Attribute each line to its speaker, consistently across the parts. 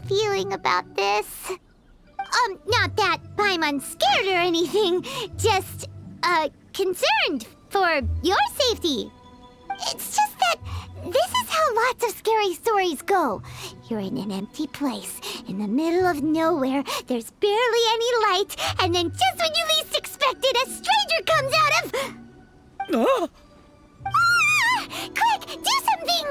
Speaker 1: feeling about this. Not that Paimon's scared or anything, just, concerned for your safety. It's just that this is how lots of scary stories go. You're in an empty place, in the middle of nowhere, there's barely any light, and then just when you least expect it, a stranger comes out of... Quick, do something!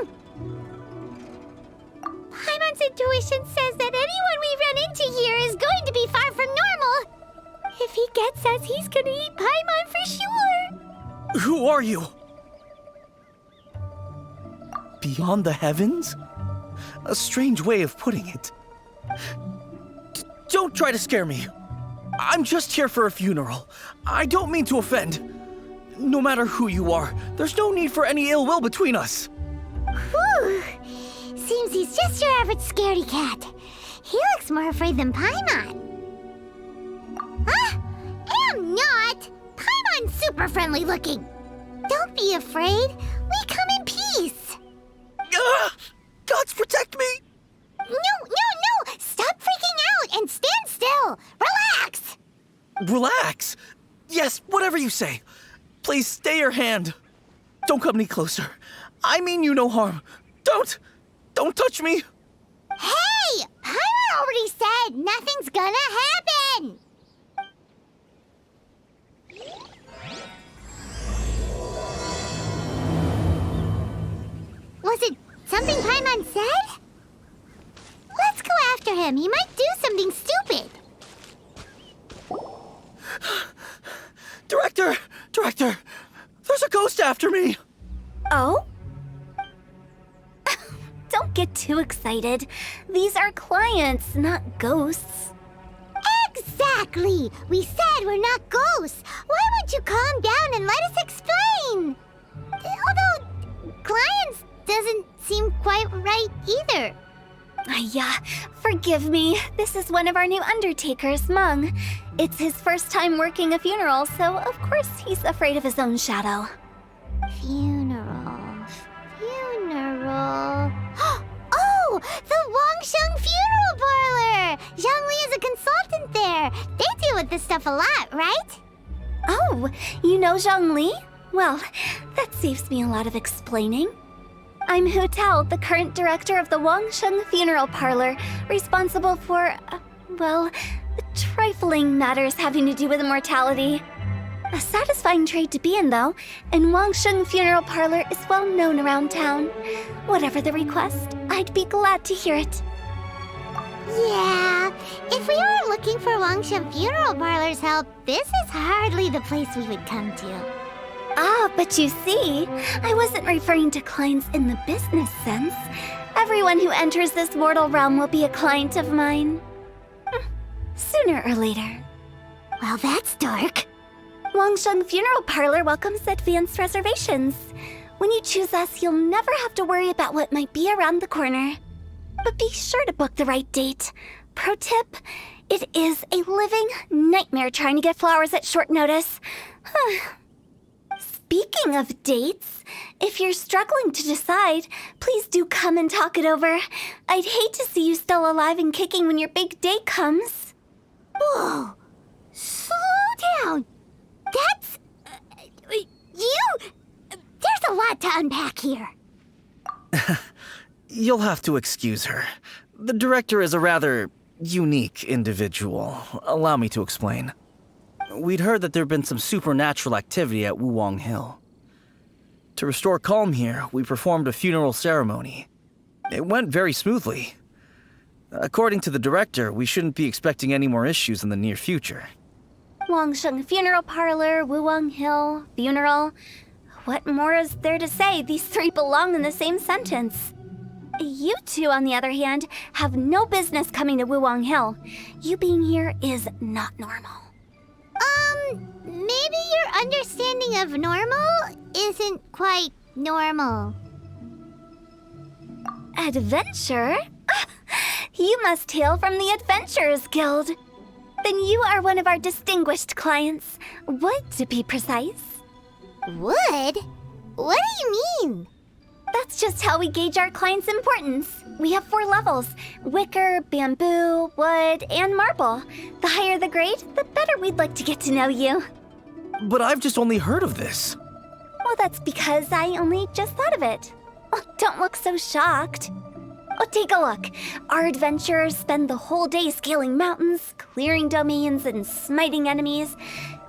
Speaker 1: Paimon's intuition says that anyone we run into here is going to be far from normal. If he gets us, he's gonna eat Paimon for sure.
Speaker 2: Who are you? Beyond the heavens? A strange way of putting it. Don't try to scare me. I'm just here for a funeral. I don't mean to offend. No matter who you are, there's no need for any ill will between us.
Speaker 1: Whew. Seems he's just your average scaredy cat. He looks more afraid than Paimon. Am not! Paimon's super friendly looking. Don't be afraid. We come in peace.
Speaker 2: Gods protect me!
Speaker 1: No! Stop freaking out and stand still. Relax!
Speaker 2: Relax? Yes, whatever you say. Please stay your hand. Don't come any closer. I mean you no harm. Don't touch me.
Speaker 1: Hey! Paimon already said nothing's gonna happen. Was it something Paimon said? Let's go after him. He might do something stupid.
Speaker 2: Director, there's a ghost after me.
Speaker 3: Oh? Don't get too excited. These are clients, not ghosts.
Speaker 1: Exactly! We said we're not ghosts. Why won't you calm down and let us explain? Although, clients doesn't seem quite right either.
Speaker 3: Forgive me. This is one of our new undertakers, Meng. It's his first time working a funeral, so of course he's afraid of his own shadow.
Speaker 1: Funeral. Oh! The Wangsheng Funeral Parlor! Zhongli is a consultant there. They deal with this stuff a lot, right?
Speaker 3: Oh, you know Zhongli? Well, that saves me a lot of explaining. I'm Hu Tao, the current director of the Wangsheng Funeral Parlor, responsible for, trifling matters having to do with immortality. A satisfying trade to be in, though, and Wangsheng Funeral Parlor is well known around town. Whatever the request, I'd be glad to hear it.
Speaker 1: Yeah, if we were looking for Wangsheng Funeral Parlor's help, this is hardly the place we would come to.
Speaker 3: But you see, I wasn't referring to clients in the business sense. Everyone who enters this mortal realm will be a client of mine. Sooner or later.
Speaker 1: Well, that's dark.
Speaker 3: Wangsheng Funeral Parlor welcomes advanced reservations. When you choose us, you'll never have to worry about what might be around the corner. But be sure to book the right date. Pro tip, it is a living nightmare trying to get flowers at short notice. Speaking of dates, if you're struggling to decide, please do come and talk it over. I'd hate to see you still alive and kicking when your big day comes.
Speaker 1: Whoa! Slow down! That's... There's a lot to unpack here.
Speaker 2: You'll have to excuse her. The director is a rather unique individual. Allow me to explain. We'd heard that there'd been some supernatural activity at Wuwang Hill. To restore calm here, we performed a funeral ceremony. It went very smoothly. According to the director, we shouldn't be expecting any more issues in the near future.
Speaker 3: Wangsheng Funeral Parlor, Wuwang Hill, funeral. What more is there to say? These three belong in the same sentence. You two, on the other hand, have no business coming to Wuwang Hill. You being here is not normal.
Speaker 1: Maybe your understanding of normal isn't quite normal.
Speaker 3: Adventure? You must hail from the Adventurers Guild. Then you are one of our distinguished clients. Wood, to be precise.
Speaker 1: Wood? What do you mean?
Speaker 3: That's just how we gauge our clients' importance. We have 4 levels: wicker, bamboo, wood, and marble. The higher the grade, the better we'd like to get to know you.
Speaker 2: But I've just only heard of this.
Speaker 3: Well, that's because I only just thought of it. Oh, don't look so shocked. Oh, take a look. Our adventurers spend the whole day scaling mountains, clearing domains, and smiting enemies.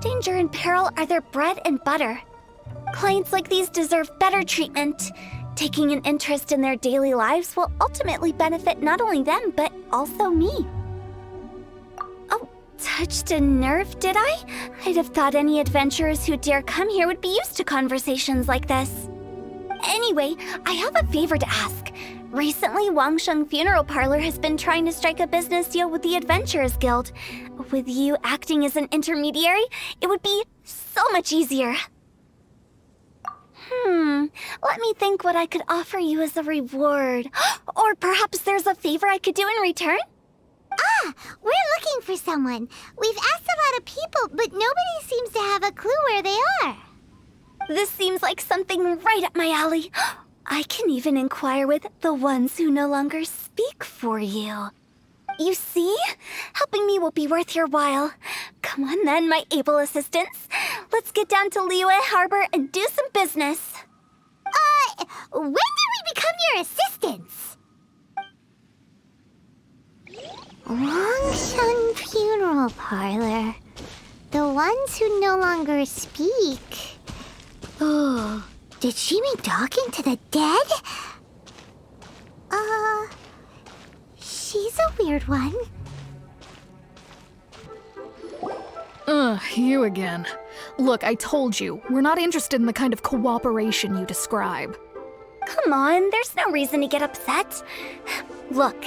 Speaker 3: Danger and peril are their bread and butter. Clients like these deserve better treatment. Taking an interest in their daily lives will ultimately benefit not only them, but also me. Oh, touched a nerve, did I? I'd have thought any adventurers who dare come here would be used to conversations like this. Anyway, I have a favor to ask. Recently, Wangsheng Funeral Parlor has been trying to strike a business deal with the Adventurers Guild. With you acting as an intermediary, it would be so much easier. Let me think what I could offer you as a reward. Or perhaps there's a favor I could do in return?
Speaker 1: Ah, we're looking for someone. We've asked a lot of people, but nobody seems to have a clue where they are.
Speaker 3: This seems like something right up my alley. I can even inquire with the ones who no longer speak for you. You see? Helping me will be worth your while. Come on then, my able assistants. Let's get down to Liyue Harbor and do some business.
Speaker 1: When did we become your assistants? Wangsheng Funeral Parlor. The ones who no longer speak. Oh, did she mean talking to the dead? She's a weird one.
Speaker 4: You again. Look, I told you, we're not interested in the kind of cooperation you describe.
Speaker 3: Come on, there's no reason to get upset. Look,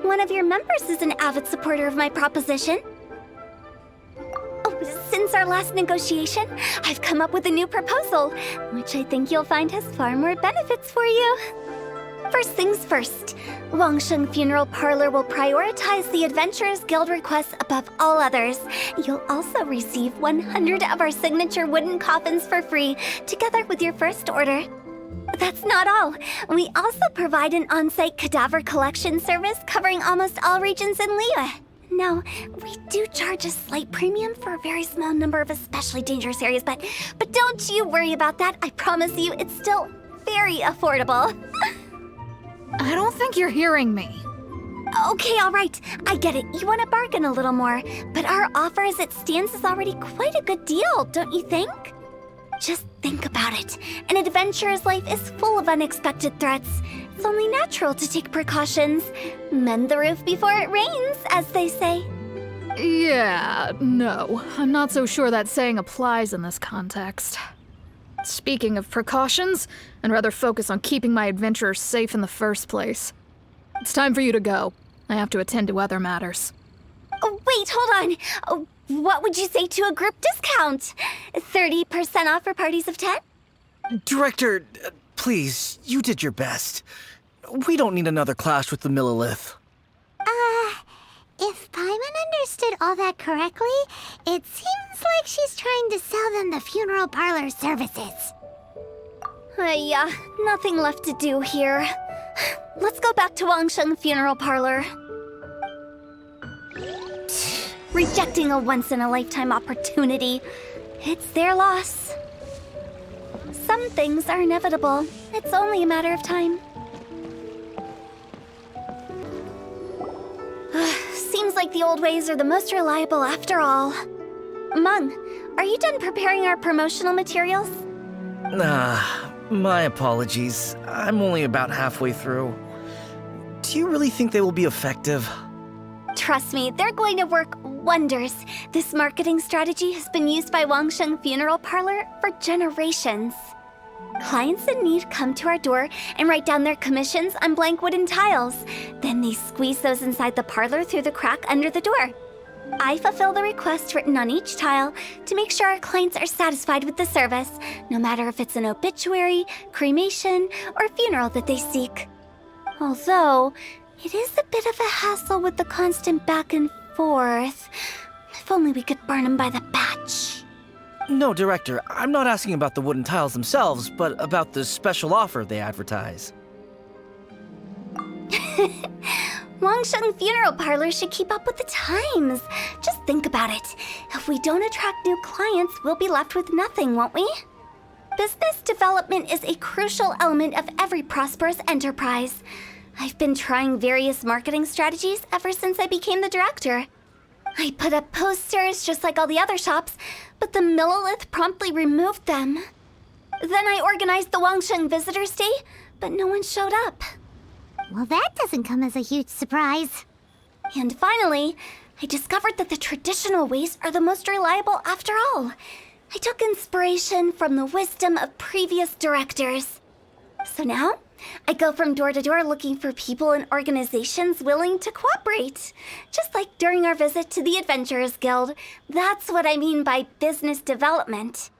Speaker 3: one of your members is an avid supporter of my proposition. Oh, since our last negotiation, I've come up with a new proposal, which I think you'll find has far more benefits for you. First things first, Wangsheng Funeral Parlor will prioritize the Adventurers Guild requests above all others. You'll also receive 100 of our signature wooden coffins for free, together with your first order. That's not all. We also provide an on-site cadaver collection service covering almost all regions in Liyue. Now, we do charge a slight premium for a very small number of especially dangerous areas, but don't you worry about that. I promise you it's still very affordable.
Speaker 4: I don't think you're hearing me.
Speaker 3: Okay, all right. I get it. You want to bargain a little more, but our offer as it stands is already quite a good deal, don't you think? Just think about it. An adventurer's life is full of unexpected threats. It's only natural to take precautions. Mend the roof before it rains, as they say.
Speaker 4: Yeah, no. I'm not so sure that saying applies in this context. Speaking of precautions, I'd rather focus on keeping my adventurers safe in the first place. It's time for you to go. I have to attend to other matters.
Speaker 3: Oh, wait, hold on. What would you say to a group discount? 30% off for parties of 10?
Speaker 2: Director, please, you did your best. We don't need another clash with the Millilith.
Speaker 1: If Paimon understood all that correctly, it seems like she's trying to sell them the funeral parlor services.
Speaker 3: Yeah, nothing left to do here. Let's go back to Wangsheng Funeral Parlor. Rejecting a once-in-a-lifetime opportunity. It's their loss. Some things are inevitable. It's only a matter of time. Seems like the old ways are the most reliable after all. Meng, are you done preparing our promotional materials?
Speaker 2: My apologies. I'm only about halfway through. Do you really think they will be effective?
Speaker 3: Trust me, they're going to work wonders. This marketing strategy has been used by Wangsheng Funeral Parlor for generations. Clients in need come to our door and write down their commissions on blank wooden tiles. Then they squeeze those inside the parlor through the crack under the door. I fulfill the requests written on each tile to make sure our clients are satisfied with the service, no matter if it's an obituary, cremation, or funeral that they seek. Although, it is a bit of a hassle with the constant back and forth. If only we could burn them by the batch.
Speaker 2: No, Director, I'm not asking about the wooden tiles themselves, but about the special offer they advertise.
Speaker 3: Wangsheng Funeral Parlor should keep up with the times. Just think about it. If we don't attract new clients, we'll be left with nothing, won't we? Business development is a crucial element of every prosperous enterprise. I've been trying various marketing strategies ever since I became the director. I put up posters just like all the other shops, but the Millilith promptly removed them. Then I organized the Wangsheng Visitors Day, but no one showed up.
Speaker 1: Well, that doesn't come as a huge surprise.
Speaker 3: And finally, I discovered that the traditional ways are the most reliable after all. I took inspiration from the wisdom of previous directors. So now, I go from door to door looking for people and organizations willing to cooperate. Just like during our visit to the Adventurers Guild. That's what I mean by business development.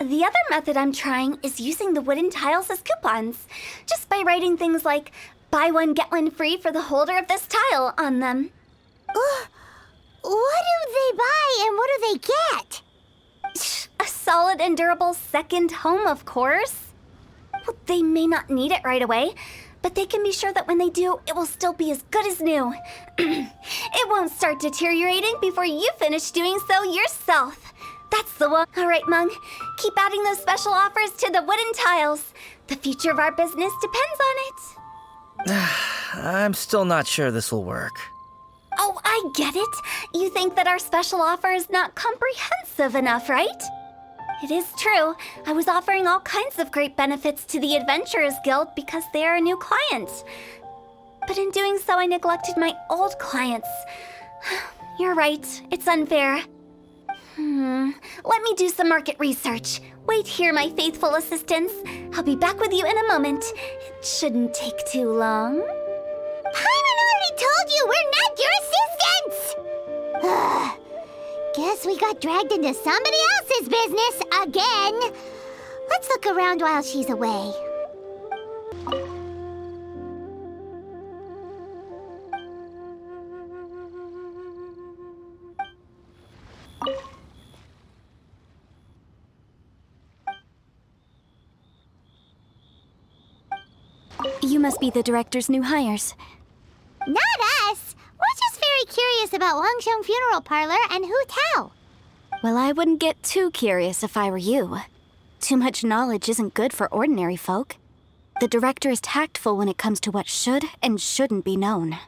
Speaker 3: The other method I'm trying is using the wooden tiles as coupons. Just by writing things like, buy one, get one free for the holder of this tile on them.
Speaker 1: What do they buy and what do they get?
Speaker 3: A solid and durable second home, of course. Well, they may not need it right away, but they can be sure that when they do, it will still be as good as new. It won't start deteriorating before you finish doing so yourself. That's the one. All right, Mung. Keep adding those special offers to the wooden tiles. The future of our business depends on it.
Speaker 2: I'm still not sure this will work.
Speaker 3: Oh, I get it. You think that our special offer is not comprehensive enough, right? It is true. I was offering all kinds of great benefits to the Adventurers Guild because they are a new client. But in doing so, I neglected my old clients. You're right. It's unfair. Let me do some market research. Wait here, my faithful assistants. I'll be back with you in a moment. It shouldn't take too long.
Speaker 1: Paimon already told you we're not your assistants! Guess we got dragged into somebody else's business again. Let's look around while she's away.
Speaker 3: You must be the director's new hires.
Speaker 1: Not us! We're just very curious about Wangsheng Funeral Parlor and Hu Tao.
Speaker 3: Well, I wouldn't get too curious if I were you. Too much knowledge isn't good for ordinary folk. The director is tactful when it comes to what should and shouldn't be known.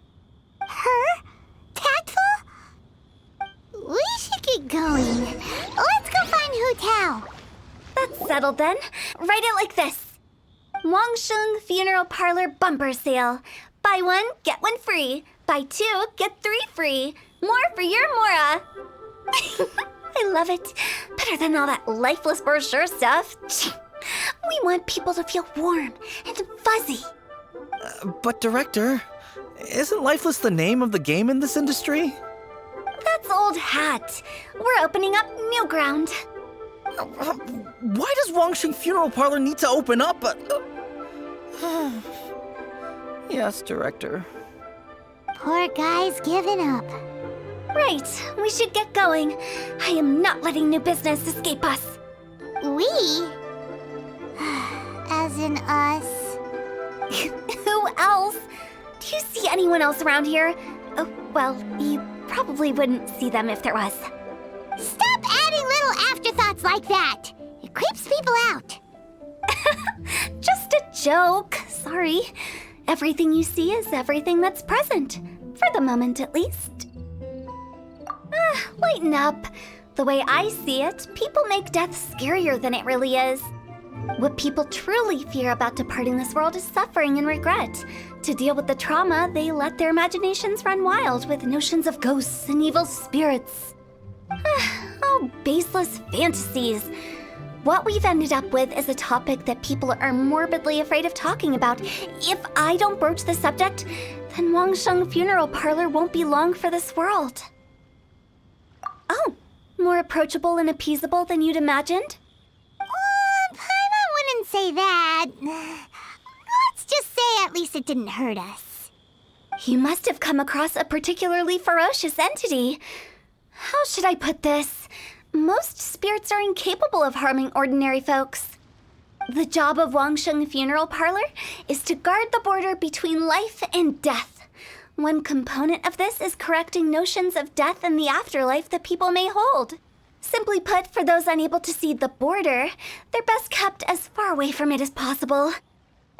Speaker 1: Her? Tactful? We should get going. Let's go find Hu Tao.
Speaker 3: That's settled then. Write it like this. Wangsheng Funeral Parlor Bumper Sale. Buy one, get one free. Buy two, get three free. More for your Mora. I love it. Better than all that lifeless brochure stuff. We want people to feel warm and fuzzy.
Speaker 2: But Director, isn't Lifeless the name of the game in this industry?
Speaker 3: That's old hat. We're opening up new ground.
Speaker 2: Why does Wangsheng Funeral Parlor need to open up? Yes, Director.
Speaker 1: Poor guy's given up.
Speaker 3: Right, we should get going. I am not letting new business escape us.
Speaker 1: We? As in us.
Speaker 3: Who else? Do you see anyone else around here? Oh, well, you probably wouldn't see them if there was.
Speaker 1: Stop adding little afterthoughts like that. It creeps people out.
Speaker 3: Just a joke. Sorry. Everything you see is everything that's present. For the moment, at least. Lighten up. The way I see it, people make death scarier than it really is. What people truly fear about departing this world is suffering and regret. To deal with the trauma, they let their imaginations run wild with notions of ghosts and evil spirits. Oh, baseless fantasies. What we've ended up with is a topic that people are morbidly afraid of talking about. If I don't broach the subject, then Wangsheng Funeral Parlor won't be long for this world. Oh, more approachable and appeasable than you'd imagined?
Speaker 1: Paimon wouldn't say that. Let's just say at least it didn't hurt us.
Speaker 3: You must have come across a particularly ferocious entity. How should I put this? Most spirits are incapable of harming ordinary folks. The job of Wangsheng Funeral Parlor is to guard the border between life and death. One component of this is correcting notions of death and the afterlife that people may hold. Simply put, for those unable to see the border, they're best kept as far away from it as possible.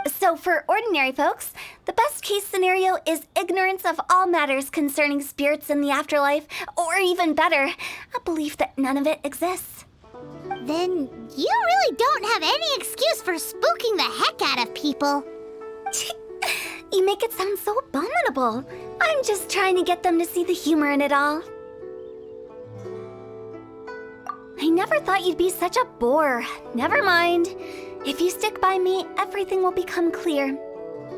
Speaker 3: So for ordinary folks, the best case scenario is ignorance of all matters concerning spirits in the afterlife, or even better, a belief that none of it exists.
Speaker 1: Then you really don't have any excuse for spooking the heck out of people.
Speaker 3: You make it sound so abominable. I'm just trying to get them to see the humor in it all. I never thought you'd be such a bore. Never mind. If you stick by me, everything will become clear.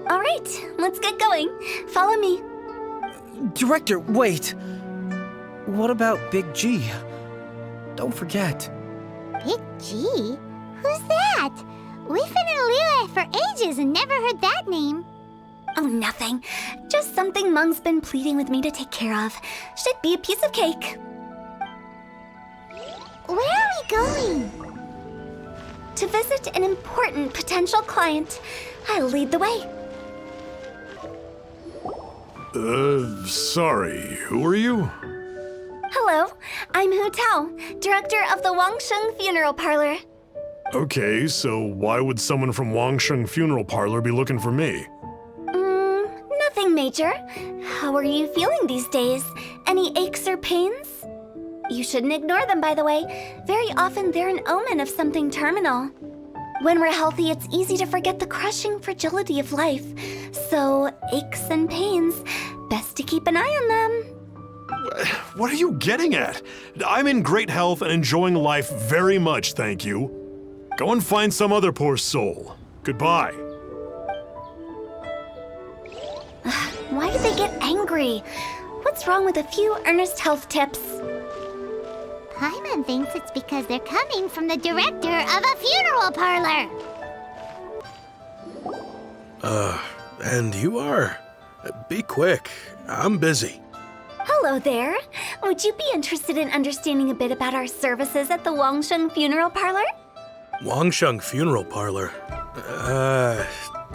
Speaker 3: All right, let's get going. Follow me.
Speaker 2: Director, wait! What about Big G? Don't forget.
Speaker 1: Big G? Who's that? We've been in Liyue for ages and never heard that name.
Speaker 3: Oh, nothing. Just something Mung's been pleading with me to take care of. Should be a piece of cake.
Speaker 1: Where are we going?
Speaker 3: To visit an important potential client. I'll lead the way.
Speaker 5: Sorry, who are you?
Speaker 3: Hello, I'm Hu Tao, director of the Wangsheng Funeral Parlor.
Speaker 5: Okay, so why would someone from Wangsheng Funeral Parlor be looking for me?
Speaker 3: Nothing major. How are you feeling these days? Any aches or pains? You shouldn't ignore them, by the way. Very often they're an omen of something terminal. When we're healthy, it's easy to forget the crushing fragility of life. So, aches and pains, best to keep an eye on them.
Speaker 5: What are you getting at? I'm in great health and enjoying life very much, thank you. Go and find some other poor soul. Goodbye.
Speaker 3: Why do they get angry? What's wrong with a few earnest health tips?
Speaker 1: Paimon thinks it's because they're coming from the director of a funeral parlor.
Speaker 6: And you are? Be quick. I'm busy.
Speaker 3: Hello there. Would you be interested in understanding a bit about our services at the Wangsheng Funeral Parlor?
Speaker 6: Wangsheng Funeral Parlor?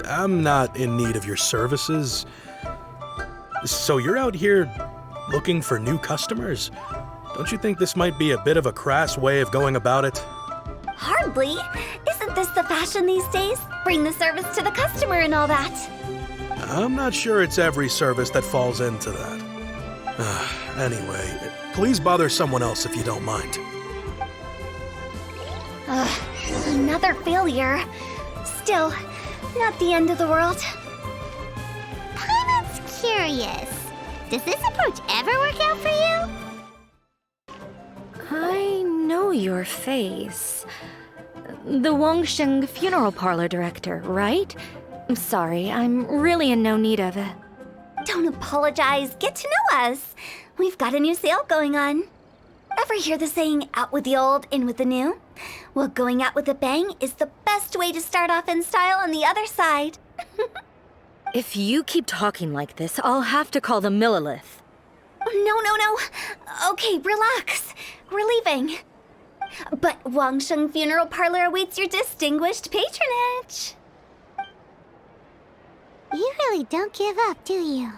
Speaker 6: I'm not in need of your services. So you're out here looking for new customers? Don't you think this might be a bit of a crass way of going about it?
Speaker 3: Hardly. Isn't this the fashion these days? Bring the service to the customer and all that.
Speaker 6: I'm not sure it's every service that falls into that. Anyway, please bother someone else if you don't mind.
Speaker 3: Another failure. Still, not the end of the world.
Speaker 1: Paimon's curious. Does this approach ever work out for you?
Speaker 7: I know your face. The Wangsheng Funeral Parlor director, right? I'm sorry, I'm really in no need of it.
Speaker 3: Don't apologize. Get to know us. We've got a new sale going on. Ever hear the saying, out with the old, in with the new? Well, going out with a bang is the best way to start off in style on the other side.
Speaker 7: If you keep talking like this, I'll have to call the Millilith.
Speaker 3: No. Okay, relax. We're leaving. But Wangsheng Funeral Parlor awaits your distinguished patronage.
Speaker 1: You really don't give up, do you?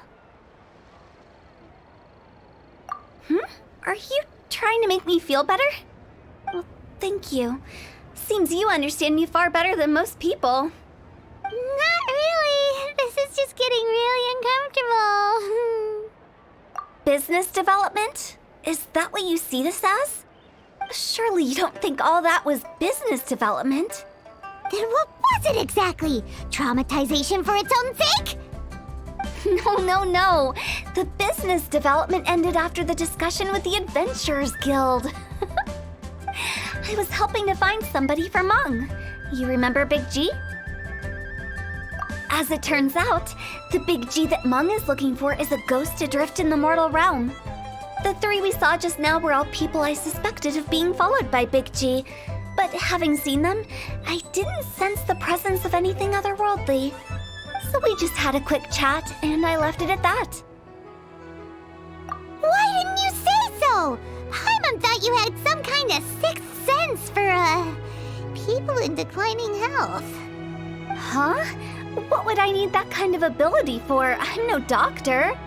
Speaker 3: Are you trying to make me feel better? Well, thank you. Seems you understand me far better than most people.
Speaker 1: Not really. This is just getting really uncomfortable.
Speaker 3: Business development? Is that what you see this as? Surely you don't think all that was business development.
Speaker 1: Then what was it exactly? Traumatization for its own sake?
Speaker 3: No. The business development ended after the discussion with the Adventurers Guild. I was helping to find somebody for Mung. You remember Big G? As it turns out, the Big G that Mung is looking for is a ghost adrift in the mortal realm. The three we saw just now were all people I suspected of being followed by Big G, but having seen them, I didn't sense the presence of anything otherworldly. So we just had a quick chat, and I left it at that.
Speaker 1: Why didn't you say so? Paimon Paimon thought you had some kind of sixth sense for, people in declining health.
Speaker 3: Huh? What would I need that kind of ability for? I'm no doctor.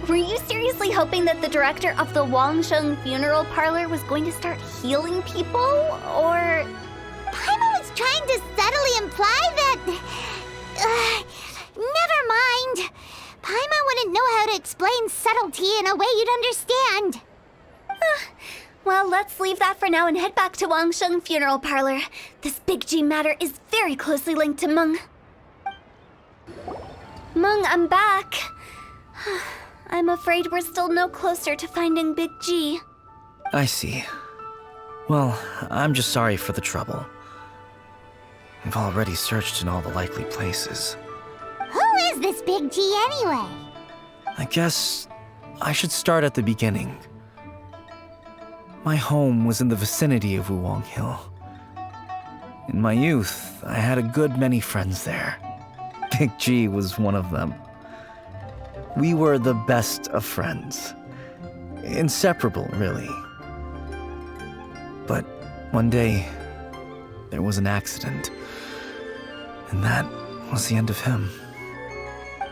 Speaker 3: Were you seriously hoping that the director of the Wangsheng funeral parlor was going to start healing people? Or...
Speaker 1: Paimon was trying to subtly imply that... never mind. Paimon wouldn't know how to explain subtlety in a way you'd understand.
Speaker 3: Well, let's leave that for now and head back to Wangsheng funeral parlor. This Big G matter is very closely linked to Meng. Meng, I'm back. I'm afraid we're still no closer to finding Big G.
Speaker 2: I see. Well, I'm just sorry for the trouble. We've already searched in all the likely places.
Speaker 1: Who is this Big G anyway?
Speaker 2: I guess I should start at the beginning. My home was in the vicinity of Wuwang Hill. In my youth, I had a good many friends there. Big G was one of them. We were the best of friends. Inseparable, really. But one day, there was an accident. And that was the end of him.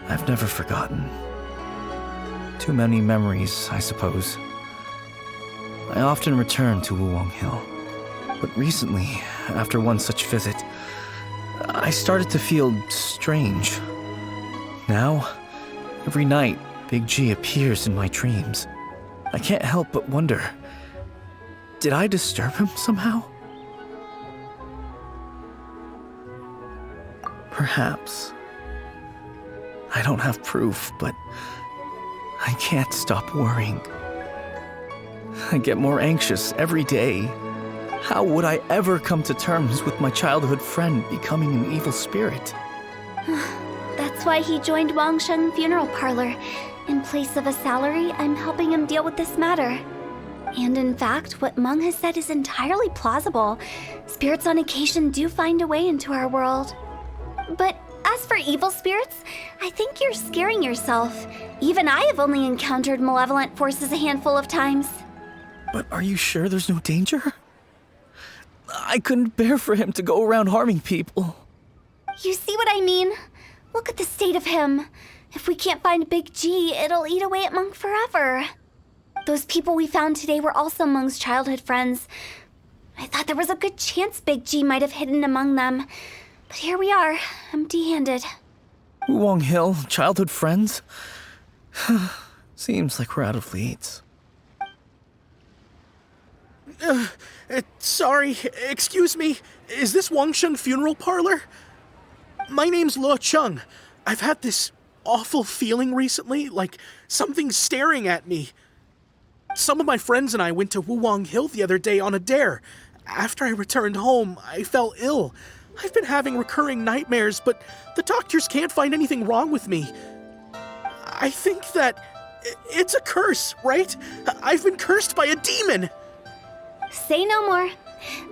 Speaker 2: I've never forgotten. Too many memories, I suppose. I often return to Wuwang Hill. But recently, after one such visit, I started to feel strange. Now, every night, Big G appears in my dreams. I can't help but wonder, did I disturb him somehow? Perhaps. I don't have proof, but I can't stop worrying. I get more anxious every day. How would I ever come to terms with my childhood friend becoming an evil spirit?
Speaker 3: That's why he joined Wangsheng funeral parlor. In place of a salary, I'm helping him deal with this matter. And in fact, what Meng has said is entirely plausible. Spirits on occasion do find a way into our world. But as for evil spirits, I think you're scaring yourself. Even I have only encountered malevolent forces a handful of times.
Speaker 2: But are you sure there's no danger? I couldn't bear for him to go around harming people.
Speaker 3: You see what I mean? Look at the state of him. If we can't find Big G, it'll eat away at Meng forever. Those people we found today were also Meng's childhood friends. I thought there was a good chance Big G might have hidden among them. But here we are, empty-handed.
Speaker 2: Wuwang Hill, childhood friends? Seems like we're out of leads.
Speaker 6: Sorry, excuse me. Is this Wangsheng funeral parlor? My name's Luo Cheng. I've had this awful feeling recently, like something's staring at me. Some of my friends and I went to Wuwang Hill the other day on a dare. After I returned home, I fell ill. I've been having recurring nightmares, but the doctors can't find anything wrong with me. I think that it's a curse, right? I've been cursed by a demon.
Speaker 3: Say no more.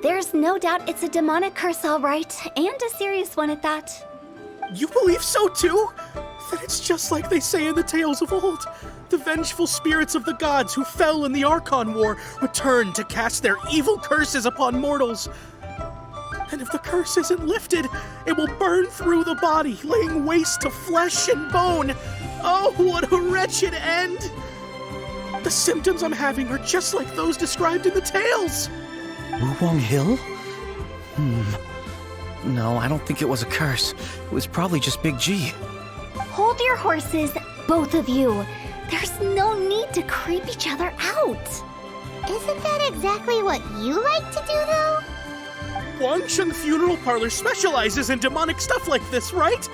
Speaker 3: There's no doubt it's a demonic curse, all right, and a serious one at that.
Speaker 6: You believe so too? Then it's just like they say in the tales of old. The vengeful spirits of the gods who fell in the Archon War return to cast their evil curses upon mortals. And if the curse isn't lifted, it will burn through the body, laying waste to flesh and bone. Oh, what a wretched end! The symptoms I'm having are just like those described in the tales.
Speaker 2: Wuwang Hill? No, I don't think it was a curse. It was probably just Big G.
Speaker 3: Hold your horses, both of you. There's no need to creep each other out.
Speaker 1: Isn't that exactly what you like to do, though?
Speaker 6: Wangsheng Funeral Parlor specializes in demonic stuff like this, right?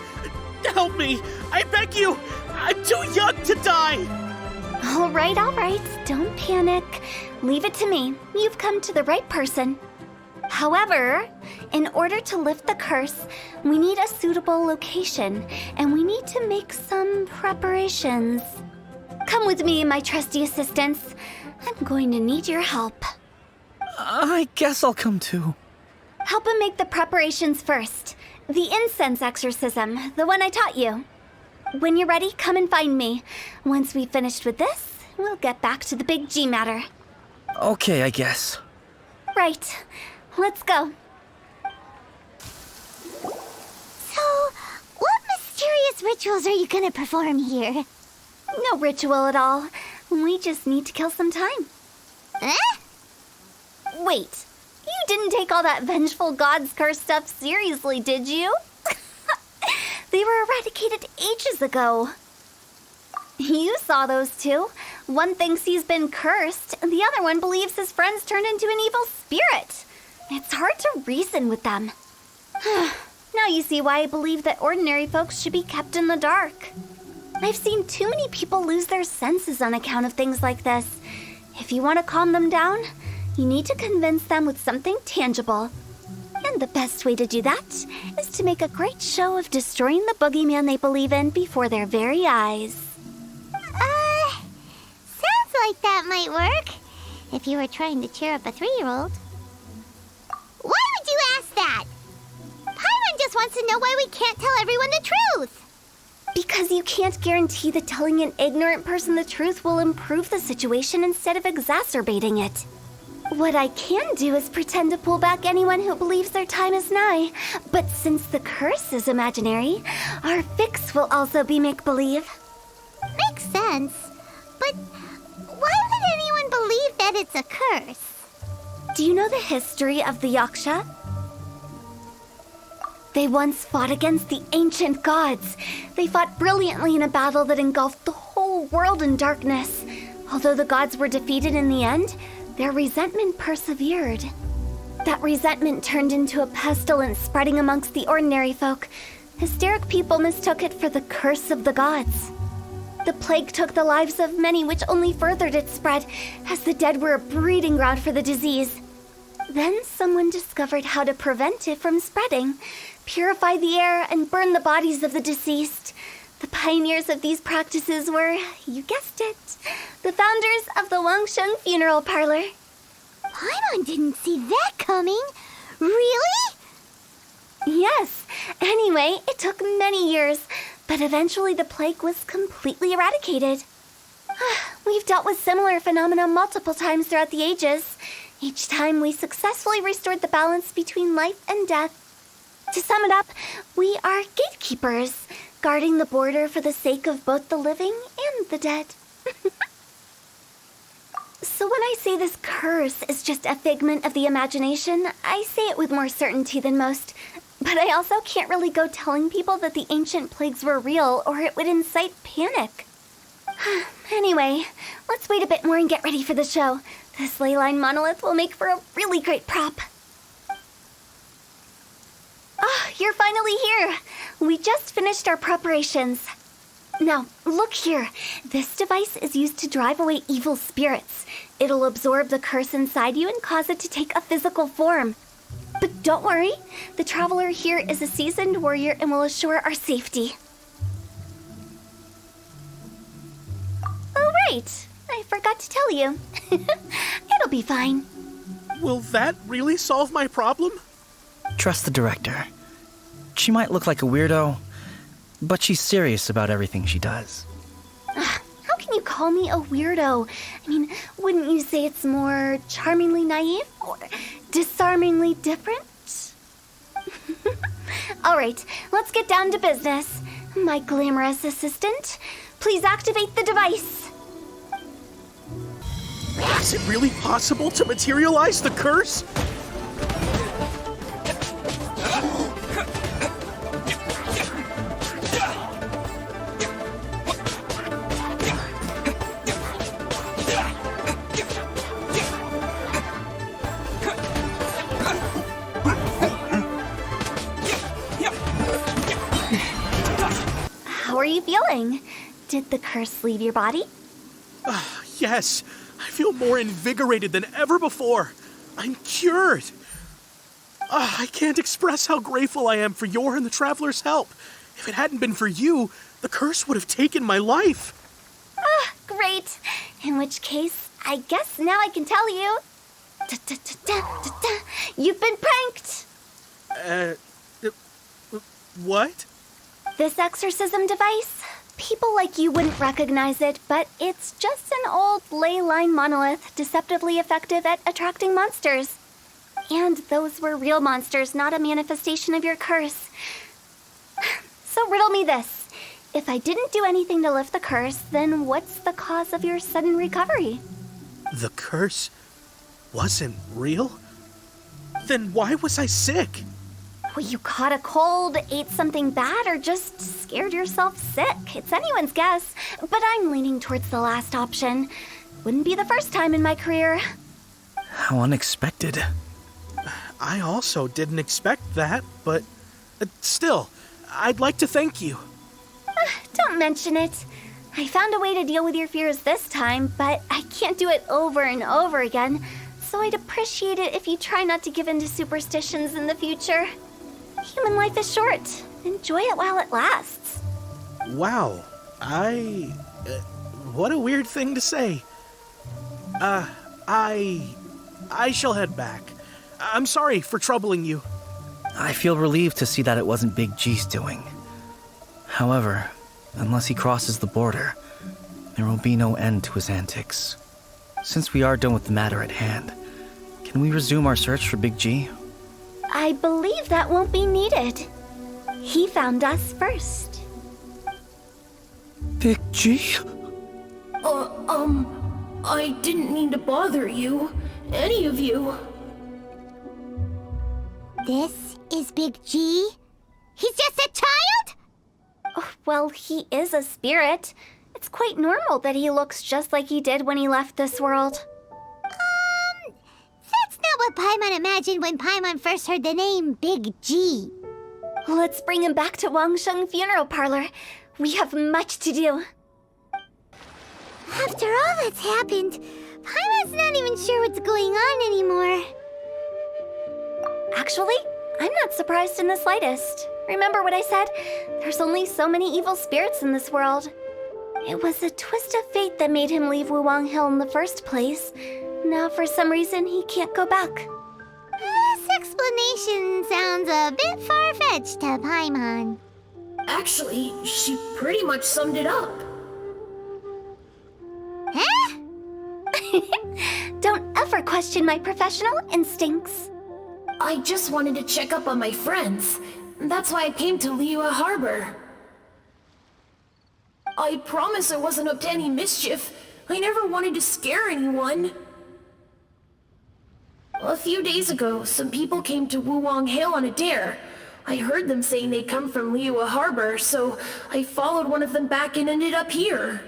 Speaker 6: Help me, I beg you. I'm too young to die.
Speaker 3: All right. Don't panic. Leave it to me. You've come to the right person. However, in order to lift the curse, we need a suitable location, and we need to make some preparations. Come with me, my trusty assistants. I'm going to need your help.
Speaker 2: I guess I'll come too.
Speaker 3: Help him make the preparations first. The incense exorcism, the one I taught you. When you're ready, come and find me. Once we've finished with this, we'll get back to the Big G matter.
Speaker 2: Okay, I guess.
Speaker 3: Right. Let's go.
Speaker 1: So, what mysterious rituals are you gonna perform here?
Speaker 3: No ritual at all. We just need to kill some time.
Speaker 1: Eh?
Speaker 3: Wait, you didn't take all that vengeful god's curse stuff seriously, did you? They were eradicated ages ago. You saw those two. One thinks he's been cursed, and the other one believes his friends turned into an evil spirit. It's hard to reason with them. Now you see why I believe that ordinary folks should be kept in the dark. I've seen too many people lose their senses on account of things like this. If you want to calm them down, you need to convince them with something tangible. And the best way to do that is to make a great show of destroying the boogeyman they believe in before their very eyes.
Speaker 1: Sounds like that might work. If you were trying to cheer up a 3-year-old. Why would you ask that? Paimon just wants to know why we can't tell everyone the truth.
Speaker 3: Because you can't guarantee that telling an ignorant person the truth will improve the situation instead of exacerbating it. What I can do is pretend to pull back anyone who believes their time is nigh. But since the curse is imaginary, our fix will also be make-believe.
Speaker 1: Makes sense. But why would anyone believe that it's a curse?
Speaker 3: Do you know the history of the Yaksha? They once fought against the ancient gods. They fought brilliantly in a battle that engulfed the whole world in darkness. Although the gods were defeated in the end, their resentment persevered. That resentment turned into a pestilence spreading amongst the ordinary folk. Hysteric people mistook it for the curse of the gods. The plague took the lives of many, which only furthered its spread, as the dead were a breeding ground for the disease. Then someone discovered how to prevent it from spreading, purify the air, and burn the bodies of the deceased. The pioneers of these practices were, you guessed it, the founders of the Wangsheng funeral parlor.
Speaker 1: Paimon didn't see that coming. Really?
Speaker 3: Yes. Anyway, it took many years, but eventually the plague was completely eradicated. We've dealt with similar phenomena multiple times throughout the ages. Each time we successfully restored the balance between life and death. To sum it up, we are gatekeepers, guarding the border for the sake of both the living and the dead. So when I say this curse is just a figment of the imagination, I say it with more certainty than most. But I also can't really go telling people that the ancient plagues were real, or it would incite panic. Anyway, let's wait a bit more and get ready for the show. This ley line monolith will make for a really great prop. Oh, you're finally here. We just finished our preparations. Now, look here. This device is used to drive away evil spirits. It'll absorb the curse inside you and cause it to take a physical form. But don't worry, the traveler here is a seasoned warrior and will assure our safety. Oh, right. I forgot to tell you. It'll be fine.
Speaker 6: Will that really solve my problem?
Speaker 2: Trust the director. She might look like a weirdo, but she's serious about everything she does.
Speaker 3: How can you call me a weirdo? I mean, wouldn't you say it's more charmingly naive or disarmingly different? All right, let's get down to business. My glamorous assistant, please activate the device.
Speaker 6: Is it really possible to materialize the curse?
Speaker 3: How are you feeling? Did the curse leave your body?
Speaker 6: Yes, I feel more invigorated than ever before. I'm cured. I can't express how grateful I am for your and the traveler's help. If it hadn't been for you, the curse would have taken my life.
Speaker 3: Great. In which case, I guess now I can tell you. You've been pranked.
Speaker 6: What?
Speaker 3: This exorcism device, People like you wouldn't recognize it, but it's just an old ley line monolith deceptively effective at attracting monsters. And those were real monsters, not a manifestation of your curse. So riddle me this. If I didn't do anything to lift the curse, then what's the cause of your sudden recovery?
Speaker 6: The curse wasn't real? Then why was I sick?
Speaker 3: Well, you caught a cold, ate something bad, or just scared yourself sick. It's anyone's guess, but I'm leaning towards the last option. Wouldn't be the first time in my career.
Speaker 2: How unexpected.
Speaker 6: I also didn't expect that, but still, I'd like to thank you.
Speaker 3: Don't mention it. I found a way to deal with your fears this time, but I can't do it over and over again, so I'd appreciate it if you try not to give in to superstitions in the future. Human life is short. Enjoy it while it lasts.
Speaker 6: Wow, what a weird thing to say. I shall head back. I'm sorry for troubling you.
Speaker 2: I feel relieved to see that it wasn't Big G's doing. However, unless he crosses the border, there will be no end to his antics. Since we are done with the matter at hand, can we resume our search for Big G?
Speaker 3: I believe that won't be needed. He found us first.
Speaker 2: Big G?
Speaker 8: I didn't mean to bother you. Any of you.
Speaker 1: This is Big G? He's just a child?
Speaker 3: Oh, well, he is a spirit. It's quite normal that he looks just like he did when he left this world.
Speaker 1: That's not what Paimon imagined when Paimon first heard the name Big G.
Speaker 3: Let's bring him back to Wangsheng Funeral Parlor. We have much to do.
Speaker 1: After all that's happened, Paimon's not even sure what's going on anymore.
Speaker 3: Actually, I'm not surprised in the slightest. Remember what I said? There's only so many evil spirits in this world. It was a twist of fate that made him leave Wuwang Hill in the first place. Now, for some reason, he can't go back.
Speaker 1: This explanation sounds a bit far-fetched to Paimon.
Speaker 8: Actually, she pretty much summed it up.
Speaker 1: Huh?
Speaker 3: Don't ever question my professional instincts.
Speaker 8: I just wanted to check up on my friends. That's why I came to Liyue Harbor. I promise I wasn't up to any mischief. I never wanted to scare anyone. A few days ago, some people came to Wuwang Hill on a dare. I heard them saying they'd come from Liyue Harbor, so I followed one of them back and ended up here.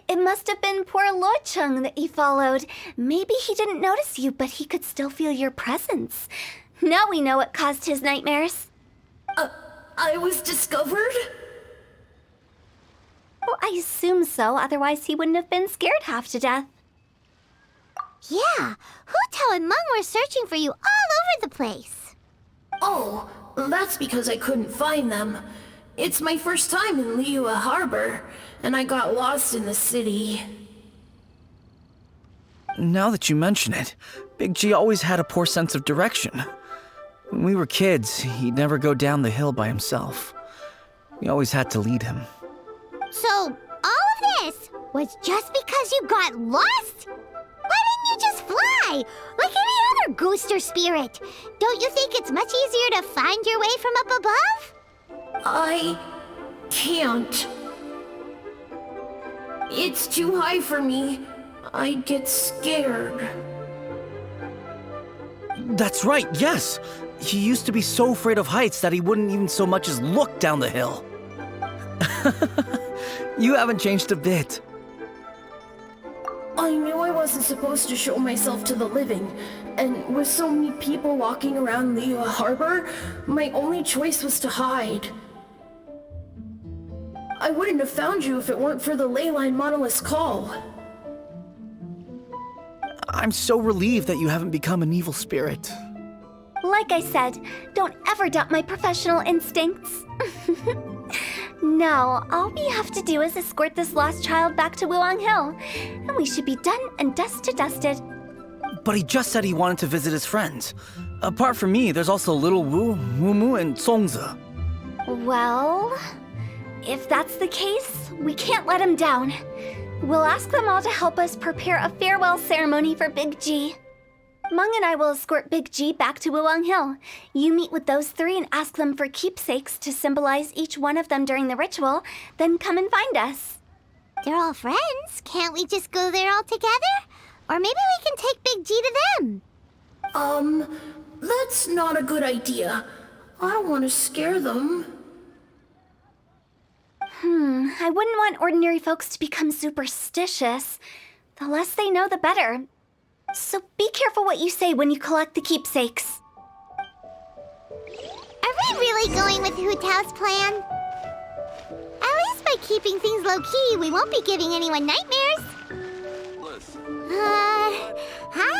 Speaker 3: It must have been poor Luocheng that you followed. Maybe he didn't notice you, but he could still feel your presence. Now we know what caused his nightmares.
Speaker 8: I was discovered?
Speaker 3: Well, I assume so, otherwise he wouldn't have been scared half to death.
Speaker 1: Yeah, Hu Tao and Meng were searching for you all over the place.
Speaker 8: Oh, that's because I couldn't find them. It's my first time in Liyue Harbor, and I got lost in the city.
Speaker 2: Now that you mention it, Big G always had a poor sense of direction. When we were kids, he'd never go down the hill by himself. We always had to lead him.
Speaker 1: So, all of this was just because you got lost? Why didn't you just fly? Like any other ghost or spirit? Don't you think it's much easier to find your way from up above?
Speaker 8: I can't. It's too high for me. I'd get scared.
Speaker 2: That's right, yes! He used to be so afraid of heights that he wouldn't even so much as look down the hill. You haven't changed a bit.
Speaker 8: I knew I wasn't supposed to show myself to the living, and with so many people walking around Liyue Harbor, my only choice was to hide. I wouldn't have found you if it weren't for the leyline monolith's call.
Speaker 2: I'm so relieved that you haven't become an evil spirit.
Speaker 3: Like I said, don't ever doubt my professional instincts. Now, all we have to do is escort this lost child back to Wuwang Hill, and we should be done and dusted.
Speaker 2: But he just said he wanted to visit his friends. Apart from me, there's also Little Wu, Mumu, and Songzi.
Speaker 3: Well, if that's the case, we can't let him down. We'll ask them all to help us prepare a farewell ceremony for Big G. Meng and I will escort Big G back to Wuwang Hill. You meet with those three and ask them for keepsakes to symbolize each one of them during the ritual, then come and find us.
Speaker 1: They're all friends. Can't we just go there all together? Or maybe we can take Big G to them.
Speaker 8: That's not a good idea. I don't want to scare them.
Speaker 3: I wouldn't want ordinary folks to become superstitious. The less they know, the better. So be careful what you say when you collect the keepsakes.
Speaker 1: Are we really going with Hu Tao's plan? At least by keeping things low-key, we won't be giving anyone nightmares. Hi!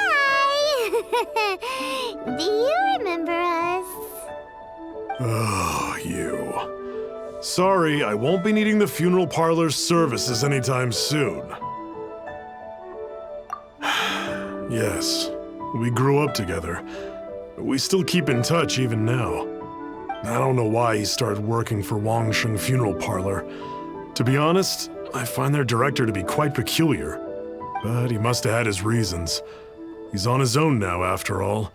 Speaker 1: Do you remember us?
Speaker 5: Oh, you. Sorry, I won't be needing the funeral parlor's services anytime soon. Yes, we grew up together, but we still keep in touch even now. I don't know why he started working for Wangsheng Funeral Parlor. To be honest, I find their director to be quite peculiar, but he must have had his reasons. He's on his own now, after all,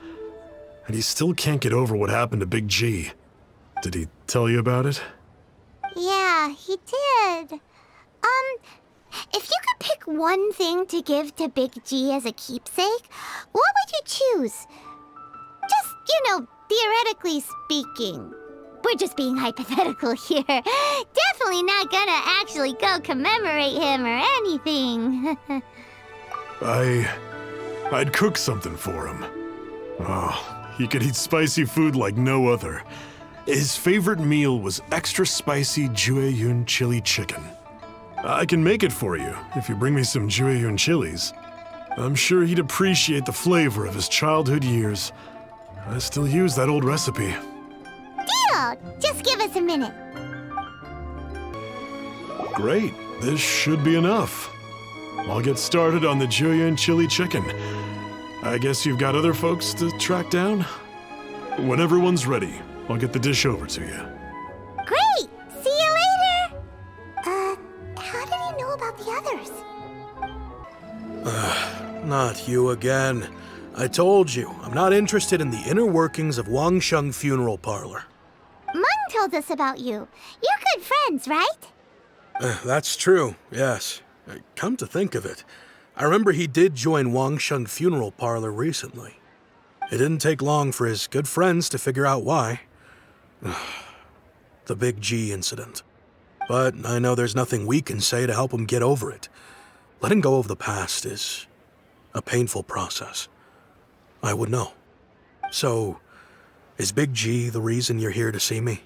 Speaker 5: and he still can't get over what happened to Big G. Did he tell you about it?
Speaker 1: Yeah, he did. If you could pick one thing to give to Big G as a keepsake, what would you choose? Just, theoretically speaking. We're just being hypothetical here. Definitely not gonna actually go commemorate him or anything.
Speaker 5: I'd cook something for him. Oh, he could eat spicy food like no other. His favorite meal was extra spicy Jueyun chili chicken. I can make it for you if you bring me some Jueyun chilies. I'm sure he'd appreciate the flavor of his childhood years. I still use that old recipe.
Speaker 1: Deal! Just give us a minute.
Speaker 5: Great, this should be enough. I'll get started on the Jueyun chili chicken. I guess you've got other folks to track down? When everyone's ready, I'll get the dish over to you.
Speaker 1: Great! See you later! How did he know about the others?
Speaker 6: Not you again. I told you, I'm not interested in the inner workings of Wangsheng Funeral Parlor.
Speaker 1: Meng told us about you. You're good friends, right?
Speaker 6: That's true, yes. Come to think of it, I remember he did join Wangsheng Funeral Parlor recently. It didn't take long for his good friends to figure out why. The Big G incident. But I know there's nothing we can say to help him get over it. Letting go of the past is a painful process. I would know. So, is Big G the reason you're here to see me?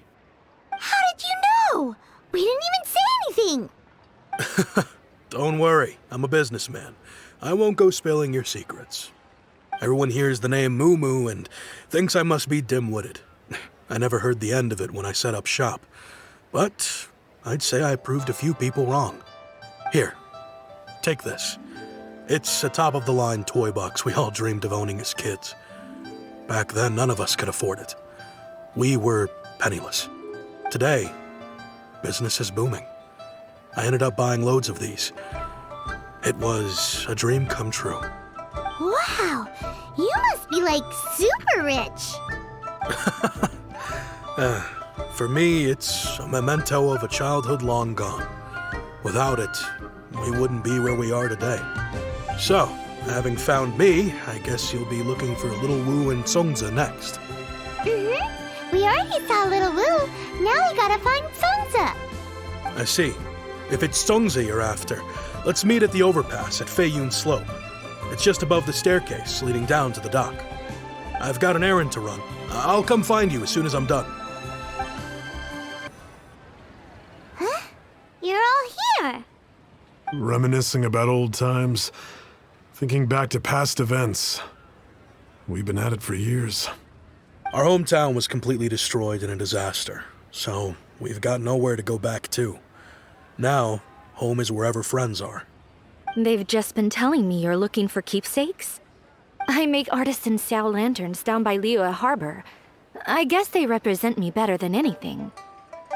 Speaker 1: How did you know? We didn't even say anything.
Speaker 6: Don't worry, I'm a businessman. I won't go spilling your secrets. Everyone hears the name Moo Moo and thinks I must be dim-witted. I never heard the end of it when I set up shop. But I'd say I proved a few people wrong. Here, take this. It's a top-of-the-line toy box we all dreamed of owning as kids. Back then, none of us could afford it. We were penniless. Today, business is booming. I ended up buying loads of these. It was a dream come true.
Speaker 1: Wow! You must be, super rich!
Speaker 6: For me, it's a memento of a childhood long gone. Without it, we wouldn't be where we are today. So, having found me, I guess you'll be looking for Little Wu and Songza next.
Speaker 1: Mm-hmm. We already saw Little Wu. Now we gotta find Songza.
Speaker 6: I see. If it's Songza you're after, let's meet at the overpass at Feiyun Slope. It's just above the staircase leading down to the dock. I've got an errand to run. I'll come find you as soon as I'm done.
Speaker 1: Huh? You're all here.
Speaker 5: Reminiscing about old times, thinking back to past events. We've been at it for years.
Speaker 6: Our hometown was completely destroyed in a disaster, so we've got nowhere to go back to. Now, home is wherever friends are.
Speaker 7: They've just been telling me you're looking for keepsakes? I make artisan style lanterns down by Liyue Harbor. I guess they represent me better than anything.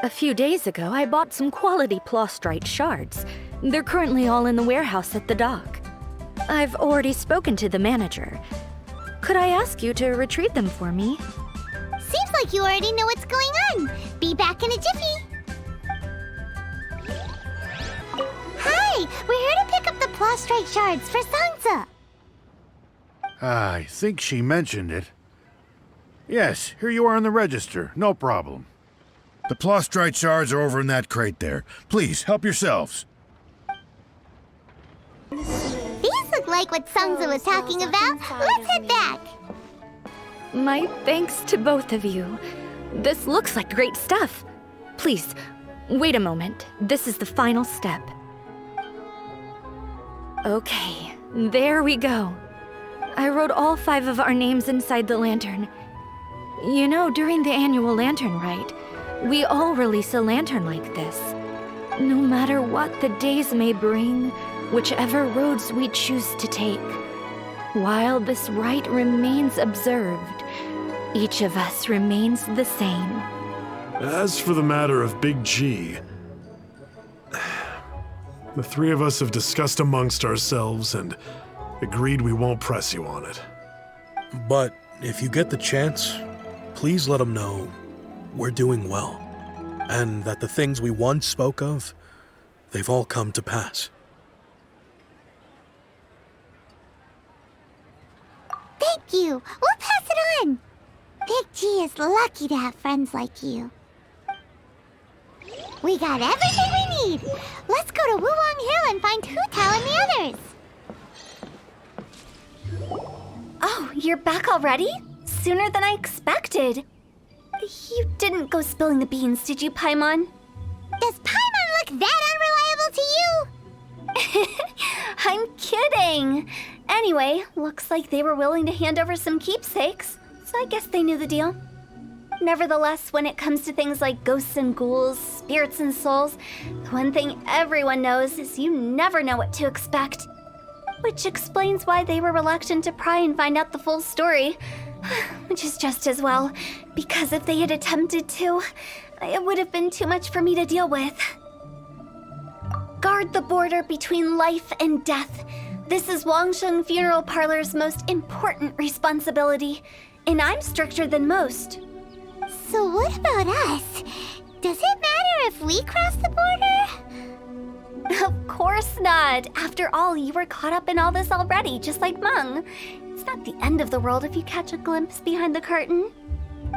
Speaker 7: A few days ago, I bought some quality plastrite shards. They're currently all in the warehouse at the dock. I've already spoken to the manager. Could I ask you to retrieve them for me?
Speaker 1: Seems like you already know what's going on. Be back in a jiffy. Hi, we're here to pick up the plastrite shards for Sansa.
Speaker 9: I think she mentioned it. Yes, here you are on the register. No problem. The plastrite shards are over in that crate there. Please, help yourselves.
Speaker 1: These look like what Sansa was talking about. Let's head back.
Speaker 7: My thanks to both of you. This looks like great stuff. Please, wait a moment. This is the final step. Okay, there we go. I wrote all 5 of our names inside the lantern. You know, during the annual lantern rite, we all release a lantern like this. No matter what the days may bring, whichever roads we choose to take, while this rite remains observed, each of us remains the same.
Speaker 5: As for the matter of Big G, the 3 of us have discussed amongst ourselves and agreed we won't press you on it.
Speaker 6: But if you get the chance, please let them know we're doing well, and that the things we once spoke of, they've all come to pass.
Speaker 1: Thank you. We'll pass it on. Big G is lucky to have friends like you. We got everything we need. Let's go to Wuwang Hill and find Hu Tao and the others.
Speaker 3: Oh, you're back already? Sooner than I expected. You didn't go spilling the beans, did you, Paimon?
Speaker 1: Does Paimon look that unreliable to you?
Speaker 3: I'm kidding. Anyway, looks like they were willing to hand over some keepsakes, so I guess they knew the deal. Nevertheless, when it comes to things like ghosts and ghouls, spirits and souls, the one thing everyone knows is you never know what to expect. Which explains why they were reluctant to pry and find out the full story. Which is just as well, because if they had attempted to, it would have been too much for me to deal with. Guard the border between life and death. This is Wangsheng Funeral Parlor's most important responsibility, and I'm stricter than most.
Speaker 1: So what about us? Does it matter if we cross the border?
Speaker 3: Of course not. After all, you were caught up in all this already, just like Meng. It's not the end of the world if you catch a glimpse behind the curtain.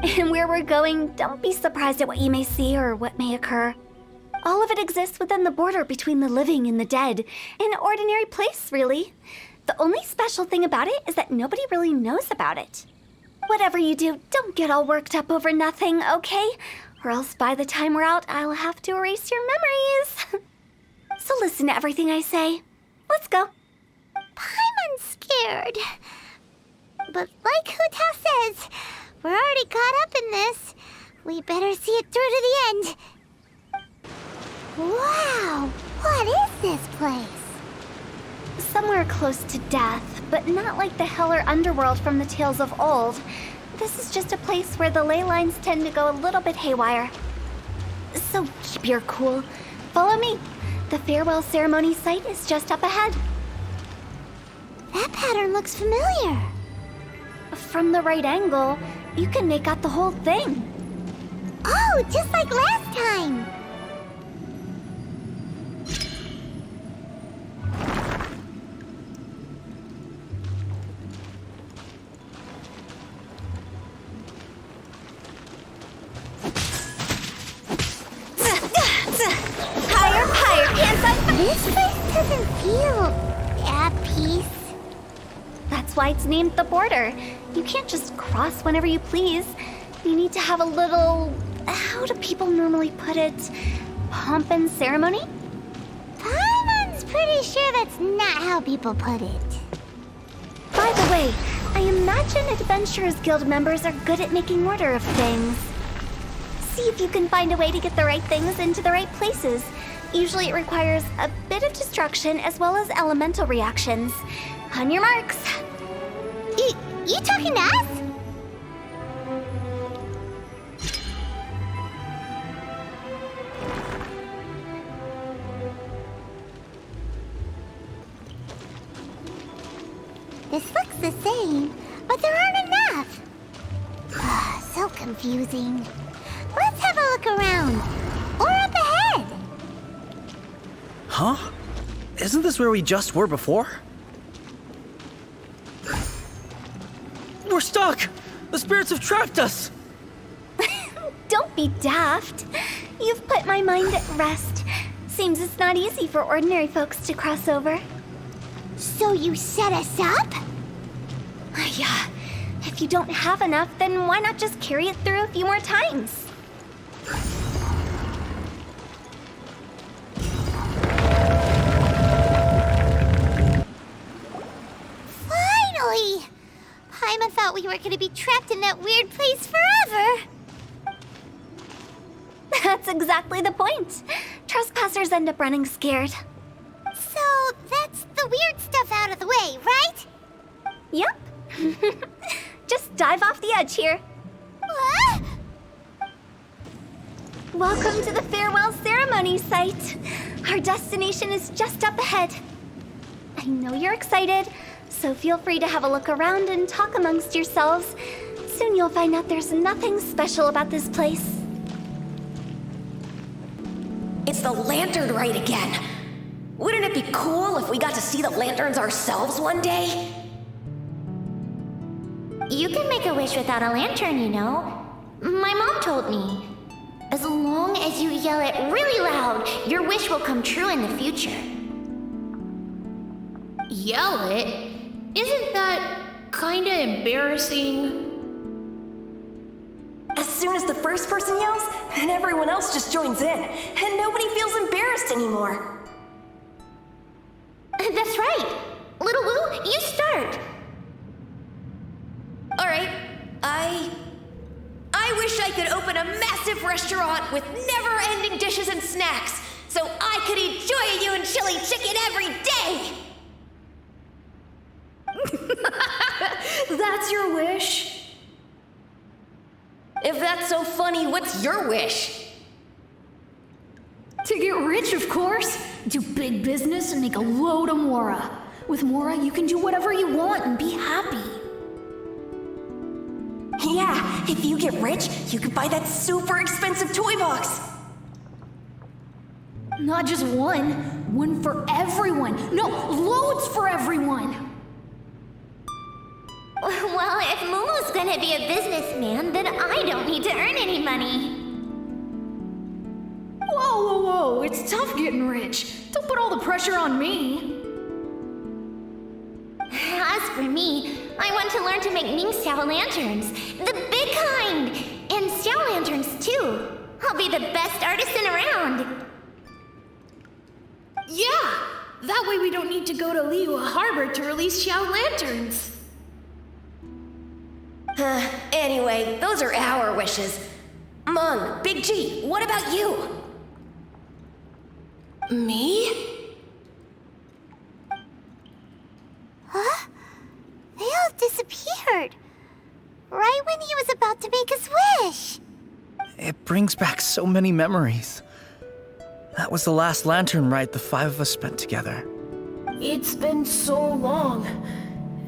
Speaker 3: And where we're going, don't be surprised at what you may see or what may occur. All of it exists within the border between the living and the dead. An ordinary place, really. The only special thing about it is that nobody really knows about it. Whatever you do, don't get all worked up over nothing, okay? Or else by the time we're out, I'll have to erase your memories. So listen to everything I say. Let's go.
Speaker 1: Paimon's scared. But like Hu Tao says, we're already caught up in this. We better see it through to the end. Wow, what is this place?
Speaker 3: Somewhere close to death, but not like the hell or underworld from the tales of old. This is just a place where the ley lines tend to go a little bit haywire. So keep your cool. Follow me. The farewell ceremony site is just up ahead.
Speaker 1: That pattern looks familiar.
Speaker 3: From the right angle, you can make out the whole thing.
Speaker 1: Oh, just like last time.
Speaker 3: Higher, pants up!
Speaker 1: This place doesn't feel at peace.
Speaker 3: That's why it's named the border. You can't just cross whenever you please. You need to have a little... how do people normally put it? Pomp and ceremony?
Speaker 1: Paimon's pretty sure that's not how people put it.
Speaker 3: By the way, I imagine Adventurers Guild members are good at making order of things. See if you can find a way to get the right things into the right places. Usually it requires a bit of destruction as well as elemental reactions. On your marks.
Speaker 1: You talking to us? confusing. Let's have a look around. Or up ahead.
Speaker 2: Huh? Isn't this where we just were before? We're stuck! The spirits have trapped us!
Speaker 3: Don't be daft. You've put my mind at rest. Seems it's not easy for ordinary folks to cross over.
Speaker 1: So you set us up?
Speaker 3: Yeah. If you don't have enough, then why not just carry it through a few more times?
Speaker 1: Finally! Paimon thought we were going to be trapped in that weird place forever.
Speaker 3: That's exactly the point. Trespassers end up running scared.
Speaker 1: So that's the weird stuff out of the way, right?
Speaker 3: Yep. Just dive off the edge here.
Speaker 1: What?
Speaker 3: Welcome to the farewell ceremony site. Our destination is just up ahead. I know you're excited, so feel free to have a look around and talk amongst yourselves. Soon you'll find out there's nothing special about this place.
Speaker 10: It's the lantern rite again. Wouldn't it be cool if we got to see the lanterns ourselves one day?
Speaker 1: You can make a wish without a lantern, you know. My mom told me. As long as you yell it really loud, your wish will come true in the future.
Speaker 8: Yell it? Isn't that kinda embarrassing?
Speaker 10: As soon as the first person yells, then everyone else just joins in, and nobody feels embarrassed anymore.
Speaker 1: That's right. Little Wu, you start.
Speaker 10: Alright, I wish I could open a massive restaurant with never-ending dishes and snacks, so I could eat Joy and chili chicken every day!
Speaker 8: That's your wish?
Speaker 10: If that's so funny, what's your wish?
Speaker 4: To get rich, of course. Do big business and make a load of Mora. With Mora, you can do whatever you want and be happy.
Speaker 10: Yeah, if you get rich, you could buy that super expensive toy box.
Speaker 4: Not just one. One for everyone. No, loads for everyone.
Speaker 1: Well, if Momo's gonna be a businessman, then I don't need to earn any money.
Speaker 4: Whoa, whoa, whoa. It's tough getting rich. Don't put all the pressure on me.
Speaker 1: As for me, I want to learn to make Ming Xiao lanterns. The big kind! And Xiao lanterns, too. I'll be the best artisan around.
Speaker 8: Yeah! That way we don't need to go to Liyue Harbor to release Xiao lanterns.
Speaker 10: Anyway, those are our wishes. Mung, Big G, what about you? Me?
Speaker 1: Huh? They all disappeared. Right when he was about to make his wish.
Speaker 2: It brings back so many memories. That was the last lantern rite the five of us spent together.
Speaker 8: It's been so long.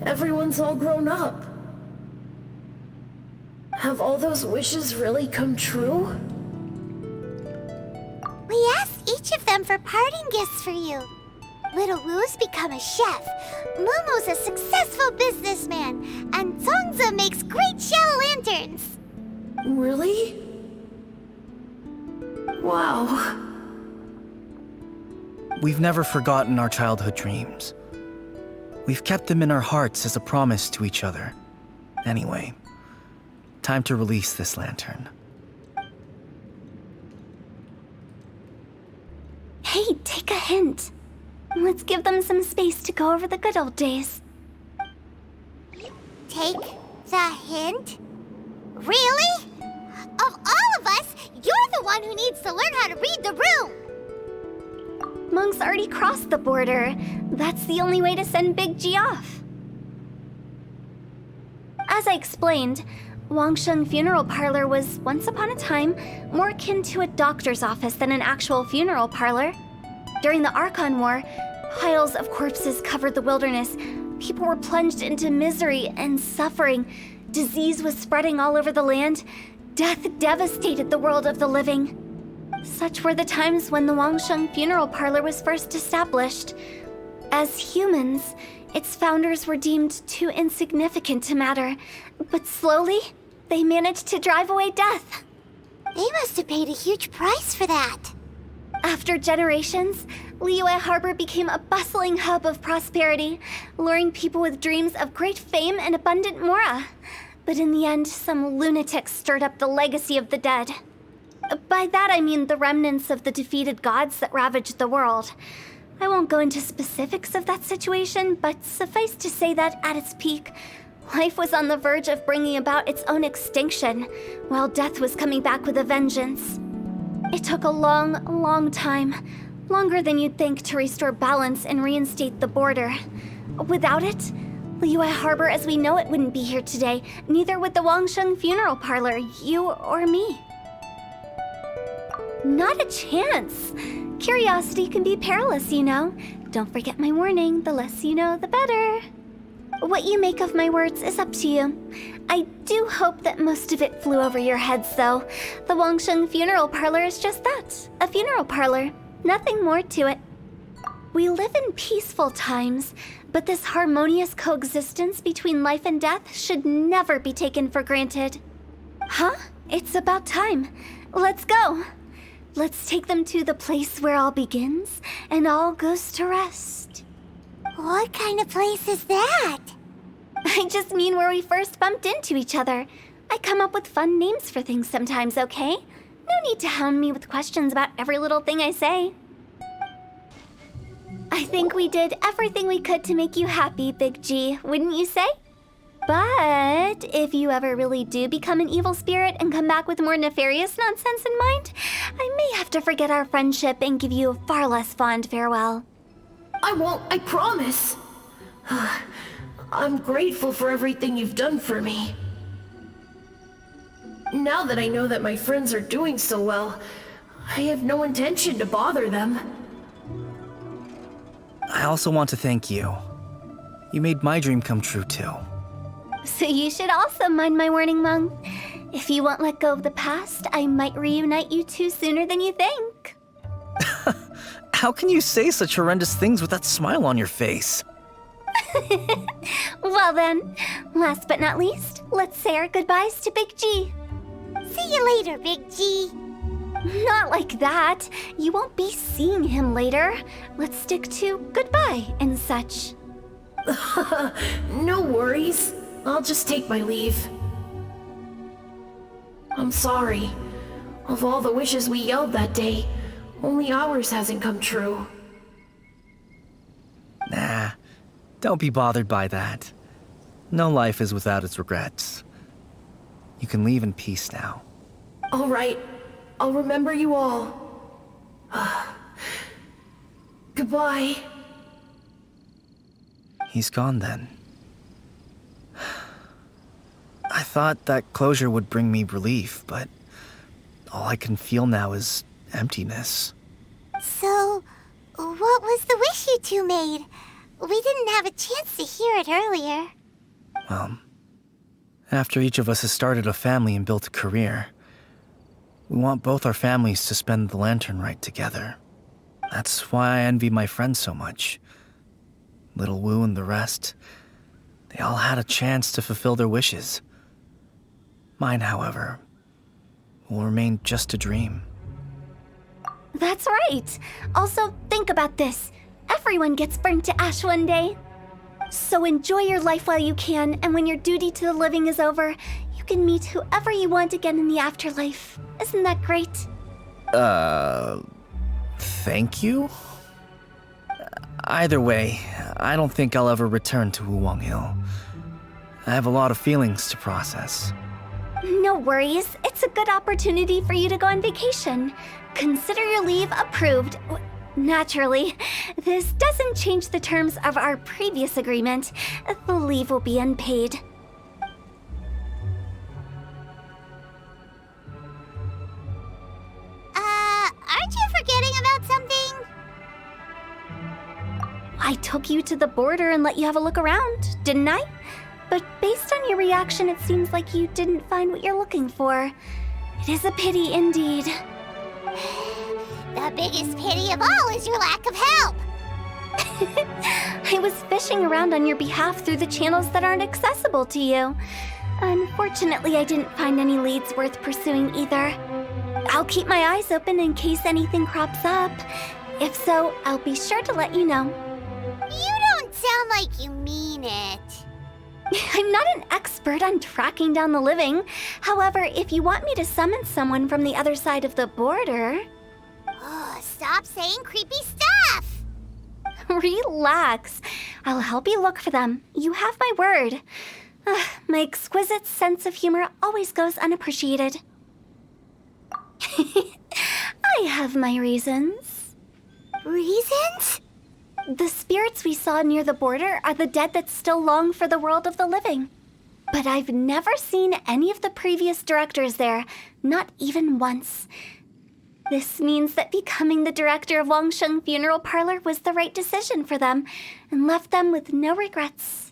Speaker 8: Everyone's all grown up. Have all those wishes really come true?
Speaker 1: We asked each of them for parting gifts for you. Little Wu's become a chef, Momo's a successful businessman, and Zongzi makes great shell lanterns.
Speaker 8: Really? Wow.
Speaker 2: We've never forgotten our childhood dreams. We've kept them in our hearts as a promise to each other. Anyway, time to release this lantern.
Speaker 3: Hey, take a hint. Let's give them some space to go over the good old days.
Speaker 1: Take the hint? Really? Of all of us, you're the one who needs to learn how to read the room!
Speaker 3: Monk's already crossed the border. That's the only way to send Big G off. As I explained, Wangsheng Funeral Parlor was, once upon a time, more akin to a doctor's office than an actual funeral parlor. During the Archon War, piles of corpses covered the wilderness. People were plunged into misery and suffering. Disease was spreading all over the land. Death devastated the world of the living. Such were the times when the Wangsheng funeral parlor was first established. As humans, its founders were deemed too insignificant to matter, but slowly, they managed to drive away death.
Speaker 1: They must have paid a huge price for that.
Speaker 3: After generations, Liyue Harbor became a bustling hub of prosperity, luring people with dreams of great fame and abundant mora. But in the end, some lunatics stirred up the legacy of the dead. By that I mean the remnants of the defeated gods that ravaged the world. I won't go into specifics of that situation, but suffice to say that at its peak, life was on the verge of bringing about its own extinction, while death was coming back with a vengeance. It took a long, long time, longer than you'd think, to restore balance and reinstate the border. Without it, Liyue Harbor as we know it wouldn't be here today, neither would the Wangsheng funeral parlor, you or me. Not a chance. Curiosity can be perilous, you know. Don't forget my warning, the less you know, the better. What you make of my words is up to you. I do hope that most of it flew over your heads, though. The Wangsheng funeral parlor is just that, a funeral parlor. Nothing more to it. We live in peaceful times, but this harmonious coexistence between life and death should never be taken for granted. Huh? It's about time. Let's go. Let's take them to the place where all begins and all goes to rest.
Speaker 1: What kind of place is that?
Speaker 3: I just mean where we first bumped into each other. I come up with fun names for things sometimes, okay? No need to hound me with questions about every little thing I say. I think we did everything we could to make you happy, Big G, wouldn't you say? But if you ever really do become an evil spirit and come back with more nefarious nonsense in mind, I may have to forget our friendship and give you a far less fond farewell.
Speaker 8: I won't, I promise. I'm grateful for everything you've done for me. Now that I know that my friends are doing so well, I have no intention to bother them.
Speaker 2: I also want to thank you. You made my dream come true, too.
Speaker 3: So you should also mind my warning, Meng. If you won't let go of the past, I might reunite you two sooner than you think.
Speaker 2: How can you say such horrendous things with that smile on your face?
Speaker 3: Well then, last but not least, let's say our goodbyes to Big G.
Speaker 1: See you later, Big G.
Speaker 3: Not like that. You won't be seeing him later. Let's stick to goodbye and such.
Speaker 8: No worries. I'll just take my leave. I'm sorry. Of all the wishes we yelled that day, only ours hasn't come true.
Speaker 2: Nah, don't be bothered by that. No life is without its regrets. You can leave in peace now.
Speaker 8: All right. I'll remember you all. Goodbye.
Speaker 2: He's gone then. I thought that closure would bring me relief, but all I can feel now is emptiness.
Speaker 1: So, what was the wish you two made? We didn't have a chance to hear it earlier.
Speaker 2: Well, after each of us has started a family and built a career, we want both our families to spend the lantern rite together. That's why I envy my friends so much. Little Wu and the rest, they all had a chance to fulfill their wishes. Mine, however, will remain just a dream.
Speaker 3: That's right. Also, think about this. Everyone gets burned to ash one day. So enjoy your life while you can, and when your duty to the living is over, you can meet whoever you want again in the afterlife. Isn't that great?
Speaker 2: Thank you? Either way, I don't think I'll ever return to Wuwang Hill. I have a lot of feelings to process.
Speaker 3: No worries. It's a good opportunity for you to go on vacation. Consider your leave approved. Naturally, this doesn't change the terms of our previous agreement. The leave will be unpaid.
Speaker 1: Aren't you forgetting about something?
Speaker 3: I took you to the border and let you have a look around, didn't I? But based on your reaction, it seems like you didn't find what you're looking for. It is a pity indeed.
Speaker 1: The biggest pity of all is your lack of help.
Speaker 3: I was fishing around on your behalf through the channels that aren't accessible to you. Unfortunately, I didn't find any leads worth pursuing either. I'll keep my eyes open in case anything crops up. If so, I'll be sure to let you know.
Speaker 1: You don't sound like you mean it.
Speaker 3: I'm not an expert on tracking down the living. However, if you want me to summon someone from the other side of the border...
Speaker 1: Oh, stop saying creepy stuff!
Speaker 3: Relax. I'll help you look for them. You have my word. My exquisite sense of humor always goes unappreciated. I have my reasons.
Speaker 1: Reasons?
Speaker 3: The spirits we saw near the border are the dead that still long for the world of the living. But I've never seen any of the previous directors there, not even once. This means that becoming the director of Wangsheng Funeral Parlor was the right decision for them, and left them with no regrets.